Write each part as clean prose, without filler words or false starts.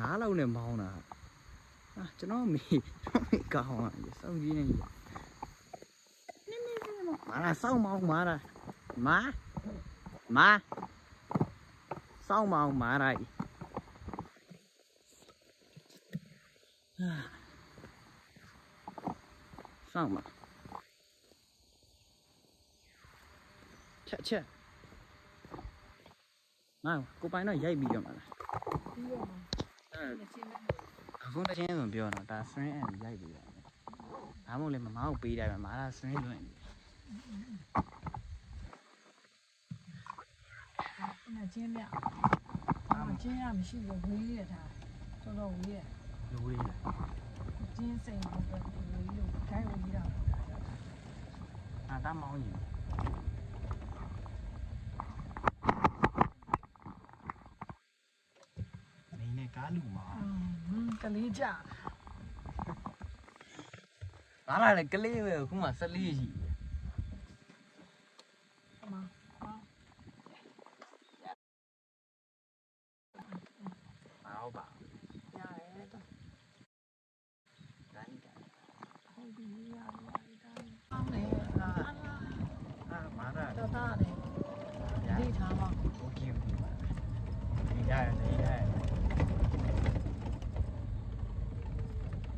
哪老呢毛呢？啊，这老没搞啊，手机呢？妈啦，烧毛妈啦，妈，烧毛妈啦。啊，上嘛，切，妈，我把那野比了嘛。အခုတစ်ချင်းဆိုပြောတော့ဒါ string and ရိုက်ပြီးတယ်။ဒါမှမဟုတ်လေမမကိုပေးတယ်ပဲမာလာ string လွင့်ပြီ။那尽量，尽量不是就微的它，做到微的。 လူလေးလေ 尽生活的微的，该微的。အာဒါမောင်းကြီးမင်းနဲ့ကားလူမှာ ကလေးကြ ငါလာလေကလေးပဲအခုမှ14ရှိတယ် 嘛，ဟုတ်ပါ 呀哎的， ဒါနေတယ် 好比呀呀，当嘞啊， အာမာလာ 大大的，立场嘛， โอเคဒီရတယ်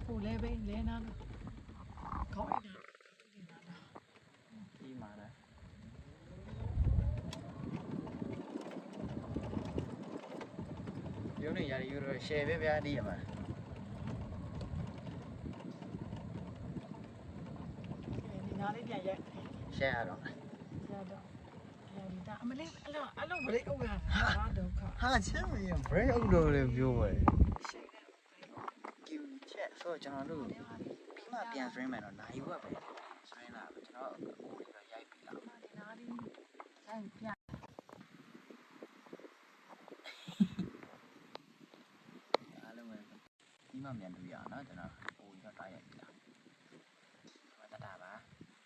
不来呗，来那个，搞一点， ဒီမာလာရုံးနေရတယ်ယူတော့ share ပဲဗျာဒီရမှာ 你哪里变热？ share ရတော့ 热的，热的，俺们嘞，俺们不嘞，我看啥都看。 ဟာချက်မရ break အုပ်တော့လေပြောပဲ queue ချက်ဆိုကျွန်တော်တို့ပြီးမှပြန် stream မယ်တော့နိုင်ဘူးပဲ stream လာကျွန်တော်အခုလေးတော့ရိုက်ပြီလား ဒီနားလေးဆိုင်ပြ အားလုံးပဲပြီးမှမြန်တွေ့ရအောင်နော်ကျွန်တော်ဟိုတော့တားရိုက်ပြီလားတတာပါ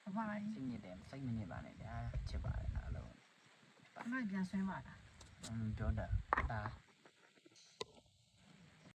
အပိုင်း စိတ်ညစ်တယ်စိတ်မညစ်ပါနဲ့ဗျာချစ်ပါတယ်အားလုံး အမိုက်ပြန်ဆွဲပါလား ပြောတာတာ